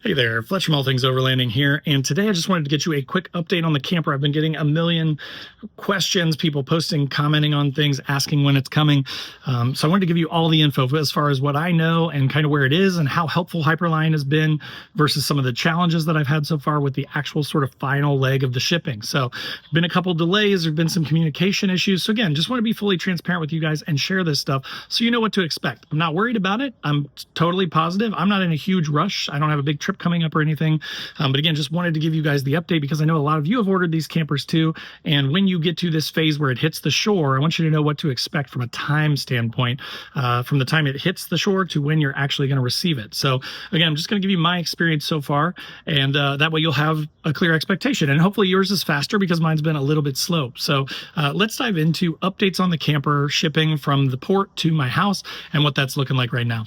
Hey there, Fletch from All Things Overlanding here, and today I just wanted to get you a quick update on the camper. I've been getting a million questions, people posting, commenting on things, asking when it's coming. So I wanted to give you all the info as far as what I know and kind of where it is and how helpful Hiperlion has been versus some of the challenges that I've had so far with the actual sort of final leg of the shipping. So been a couple delays, there've been some communication issues. So again, just want to be fully transparent with you guys and share this stuff so you know what to expect. I'm not worried about it. I'm totally positive. I'm not in a huge rush. I don't have a big trip coming up or anything. But again, just wanted to give you guys the update because I know a lot of you have ordered these campers too. And when you get to this phase where it hits the shore, I want you to know what to expect from a time standpoint, from the time it hits the shore to when you're actually going to receive it. So again, I'm just going to give you my experience so far, and that way you'll have a clear expectation. And hopefully yours is faster because mine's been a little bit slow. So let's dive into updates on the camper shipping from the port to my house and what that's looking like right now.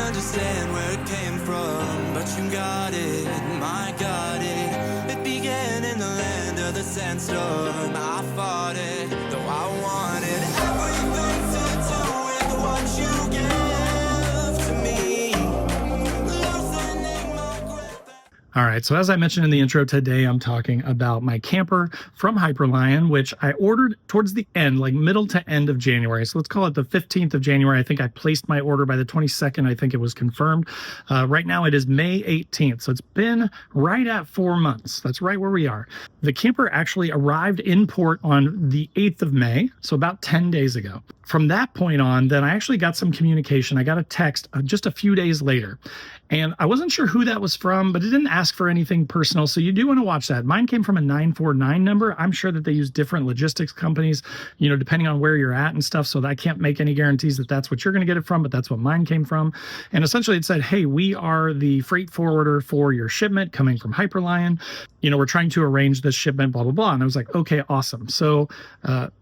Understand where it came from, but you got it, my got it. It began in the land of the sandstorm. I fought it, though I wanted everything to do with what you gave to me. Loosening my grip. All right, so as I mentioned in the intro today, I'm talking about my camper from Hiperlion, which I ordered towards the end, like middle to end of January. So let's call it the 15th of January. I think I placed my order by the 22nd. I think it was confirmed. Right now it is May 18th. So it's been right at 4 months. That's right where we are. The camper actually arrived in port on the 8th of May, so about 10 days ago. From that point on, then I actually got some communication. I got a text just a few days later. And I wasn't sure who that was from, but it didn't ask for anything personal. So you do want to watch that. Mine came from a 949 number. I'm sure that they use different logistics companies, you know, depending on where you're at and stuff. So I can't make any guarantees that that's what you're going to get it from, but that's what mine came from. And essentially it said, hey, we are the freight forwarder for your shipment coming from Hiperlion. You know, we're trying to arrange this shipment, blah, blah, blah. And I was like, okay, awesome. So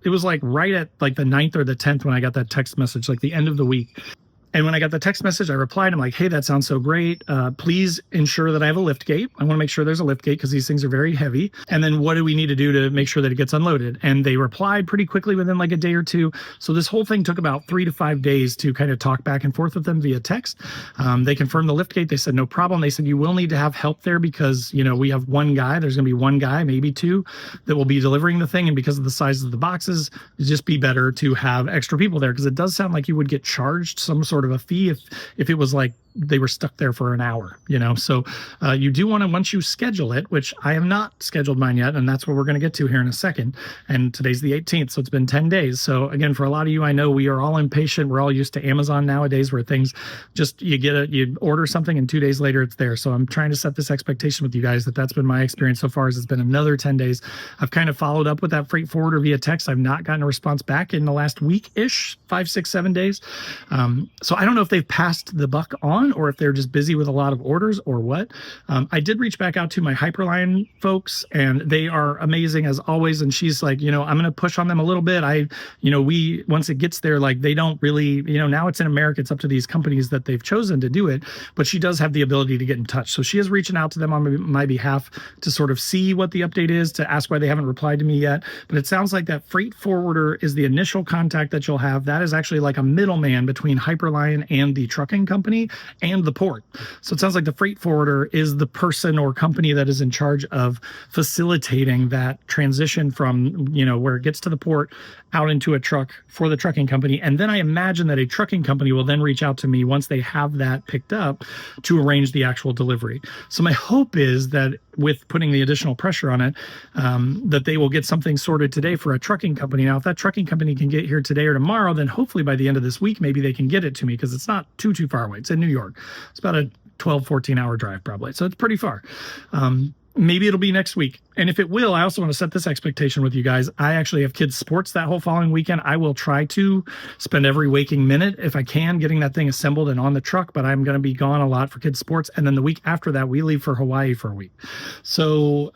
it was like right at like the 9th or the 10th when I got that text message, like the end of the week. And when I got the text message, I replied, I'm like, hey, that sounds so great. Please ensure that I have a lift gate. I want to make sure there's a lift gate because these things are very heavy. And then what do we need to do to make sure that it gets unloaded? And they replied pretty quickly within like a day or two. So this whole thing took about 3 to 5 days to kind of talk back and forth with them via text. They confirmed the lift gate. They said, no problem. They said, you will need to have help there because, you know, we have one guy. There's going to be one guy, maybe two, that will be delivering the thing. And because of the size of the boxes, it'd just be better to have extra people there because it does sound like you would get charged some sort of a fee if it was like they were stuck there for an hour, you know. So you do want to, once you schedule it, which I have not scheduled mine yet, and that's what we're going to get to here in a second. And today's the 18th, so it's been 10 days. So again, for a lot of you, I know we are all impatient. We're all used to Amazon nowadays where things just, you order something and 2 days later it's there. So I'm trying to set this expectation with you guys that that's been my experience so far. Is it's been another 10 days. I've kind of followed up with that freight forwarder via text. I've not gotten a response back in the last week-ish, 5, 6, 7 days. So I don't know if they've passed the buck on or if they're just busy with a lot of orders or what. I did reach back out to my Hiperlion folks and they are amazing as always. And she's like, you know, I'm going to push on them a little bit. Once it gets there, like they don't really, you know, now it's in America, it's up to these companies that they've chosen to do it, but she does have the ability to get in touch. So she is reaching out to them on my behalf to sort of see what the update is, to ask why they haven't replied to me yet. But it sounds like that freight forwarder is the initial contact that you'll have. That is actually like a middleman between Hiperlion and the trucking company and the port. So it sounds like the freight forwarder is the person or company that is in charge of facilitating that transition from, you know, where it gets to the port out into a truck for the trucking company. And then I imagine that a trucking company will then reach out to me once they have that picked up to arrange the actual delivery. So my hope is that with putting the additional pressure on it, that they will get something sorted today for a trucking company. Now, if that trucking company can get here today or tomorrow, then hopefully by the end of this week, maybe they can get it to me because it's not too far away. It's in New York. It's about a 12, 14-hour drive probably. So it's pretty far. Maybe it'll be next week. And if it will, I also want to set this expectation with you guys. I actually have kids' sports that whole following weekend. I will try to spend every waking minute, if I can, getting that thing assembled and on the truck, but I'm going to be gone a lot for kids' sports. And then the week after that, we leave for Hawaii for a week. So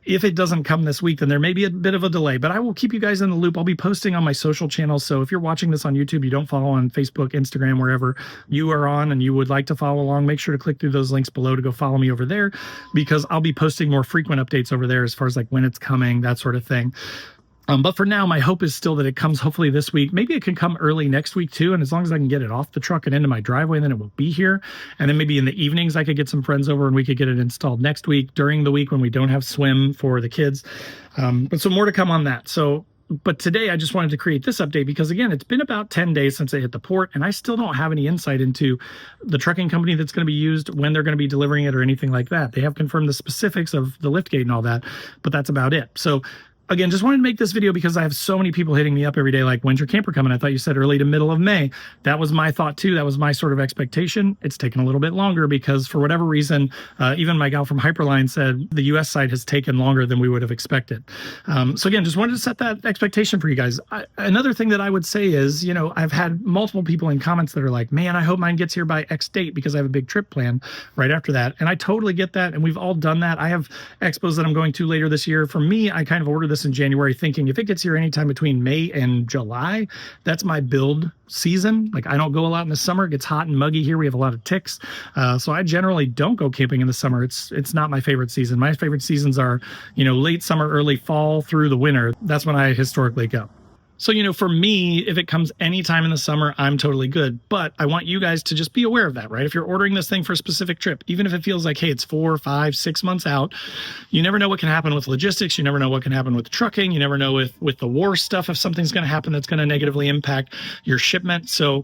if it doesn't come this week, then there may be a bit of a delay, but I will keep you guys in the loop. I'll be posting on my social channels. So if you're watching this on YouTube, you don't follow on Facebook, Instagram, wherever you are on, and you would like to follow along, make sure to click through those links below to go follow me over there, because I'll be posting posting more frequent updates over there as far as like when it's coming, that sort of thing. But for now, my hope is still that it comes hopefully this week. Maybe it can come early next week too. And as long as I can get it off the truck and into my driveway, then it will be here. And then maybe in the evenings, I could get some friends over and we could get it installed next week during the week when we don't have swim for the kids. But so more to come on that. But today I just wanted to create this update because, again, it's been about 10 days since I hit the port, and I still don't have any insight into the trucking company that's going to be used, when they're going to be delivering it, or anything like that. They have confirmed the specifics of the liftgate and all that, but that's about it. So again, just wanted to make this video because I have so many people hitting me up every day like, when's your camper coming? I thought you said early to middle of May. That was my thought too. That was my sort of expectation. It's taken a little bit longer because for whatever reason, even my gal from Hiperlion said the US side has taken longer than we would have expected. So again, just wanted to set that expectation for you guys. Another thing that I would say is, you know, I've had multiple people in comments that are like, man, I hope mine gets here by X date because I have a big trip plan right after that. And I totally get that. And we've all done that. I have expos that I'm going to later this year. For me, I kind of ordered this in January thinking if it gets here anytime between May and July, that's my build season. Like I don't go a lot in the summer. It gets hot and muggy here. We have a lot of ticks. So I generally don't go camping in the summer. It's not my favorite season. My favorite seasons are, you know, late summer, early fall through the winter. That's when I historically go. So, you know, for me, if it comes anytime in the summer, I'm totally good. But I want you guys to just be aware of that, right? If you're ordering this thing for a specific trip, even if it feels like, hey, it's 4, 5, 6 months out, you never know what can happen with logistics. You never know what can happen with trucking. You never know with the war stuff, if something's going to happen that's going to negatively impact your shipment. So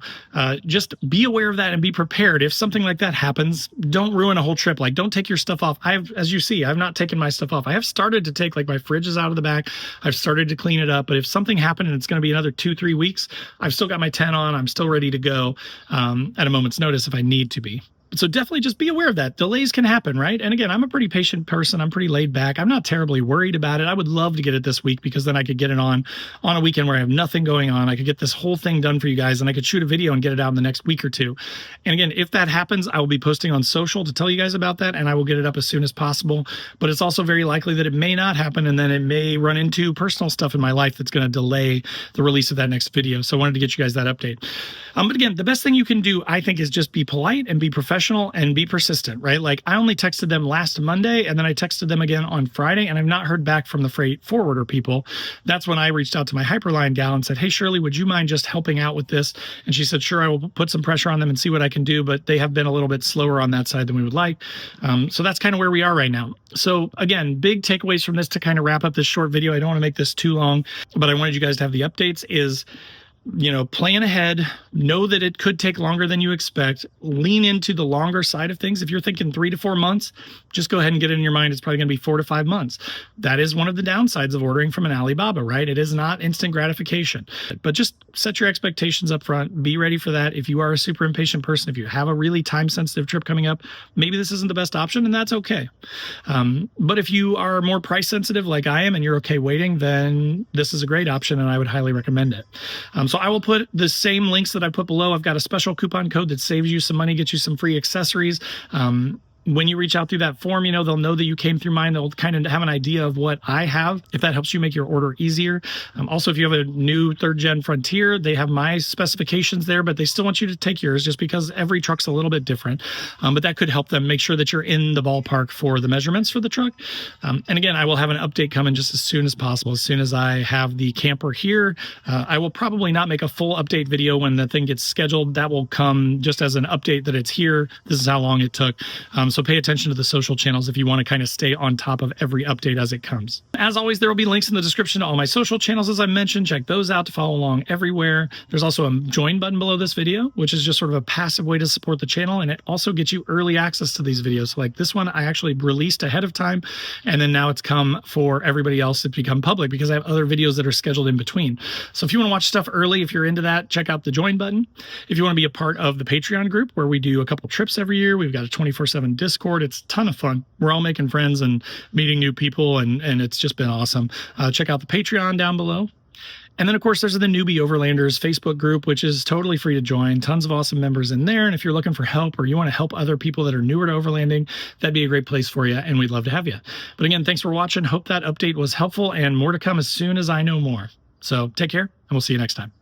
just be aware of that and be prepared. If something like that happens, don't ruin a whole trip. Like, don't take your stuff off. As you see, I've not taken my stuff off. I have started to take, like, my fridge is out of the back. I've started to clean it up. But if something happened and it's going to be another 2-3 weeks, I've still got my tent on. I'm still ready to go at a moment's notice if I need to be. So definitely just be aware of that. Delays can happen, right? And again, I'm a pretty patient person. I'm pretty laid back. I'm not terribly worried about it. I would love to get it this week because then I could get it on a weekend where I have nothing going on. I could get this whole thing done for you guys and I could shoot a video and get it out in the next week or two. And again, if that happens, I will be posting on social to tell you guys about that and I will get it up as soon as possible. But it's also very likely that it may not happen and then it may run into personal stuff in my life that's going to delay the release of that next video. So I wanted to get you guys that update. But again, the best thing you can do, I think, is just be polite and be professional and be persistent, right? Like I only texted them last Monday and then I texted them again on Friday and I've not heard back from the freight forwarder people. That's when I reached out to my Hyperlion gal and said, hey, Shirley, would you mind just helping out with this? And she said, sure, I will put some pressure on them and see what I can do, but they have been a little bit slower on that side than we would like. So that's kind of where we are right now. So again, big takeaways from this to kind of wrap up this short video. I don't want to make this too long, but I wanted you guys to have the updates is, you know, plan ahead, know that it could take longer than you expect, lean into the longer side of things. If you're thinking 3 to 4 months, just go ahead and get it in your mind. It's probably going to be 4 to 5 months. That is one of the downsides of ordering from an Alibaba, right? It is not instant gratification, but just set your expectations up front. Be ready for that. If you are a super impatient person, if you have a really time sensitive trip coming up, maybe this isn't the best option and that's okay. But if you are more price sensitive like I am and you're okay waiting, then this is a great option and I would highly recommend it. So I will put the same links that I put below. I've got a special coupon code that saves you some money, gets you some free accessories. When you reach out through that form, you know, they'll know that you came through mine. They'll kind of have an idea of what I have, if that helps you make your order easier. Also, if you have a new 3rd gen Frontier, they have my specifications there, but they still want you to take yours just because every truck's a little bit different. But that could help them make sure that you're in the ballpark for the measurements for the truck. And again, I will have an update coming just as soon as possible. As soon as I have the camper here, I will probably not make a full update video when the thing gets scheduled. That will come just as an update that it's here. This is how long it took. So pay attention to the social channels if you want to kind of stay on top of every update as it comes. As always, there will be links in the description to all my social channels, as I mentioned. Check those out to follow along everywhere. There's also a join button below this video, which is just sort of a passive way to support the channel. And it also gets you early access to these videos. So like this one, I actually released ahead of time. And then now it's come for everybody else to become public because I have other videos that are scheduled in between. So if you want to watch stuff early, if you're into that, check out the join button. If you want to be a part of the Patreon group where we do a couple trips every year, we've got a 24/7 Discord. It's a ton of fun. We're all making friends and meeting new people, and it's just been awesome. Check out the Patreon down below. And then, of course, there's the Newbie Overlanders Facebook group, which is totally free to join. Tons of awesome members in there. And if you're looking for help or you want to help other people that are newer to overlanding, that'd be a great place for you, and we'd love to have you. But again, thanks for watching. Hope that update was helpful, and more to come as soon as I know more. So take care, and we'll see you next time.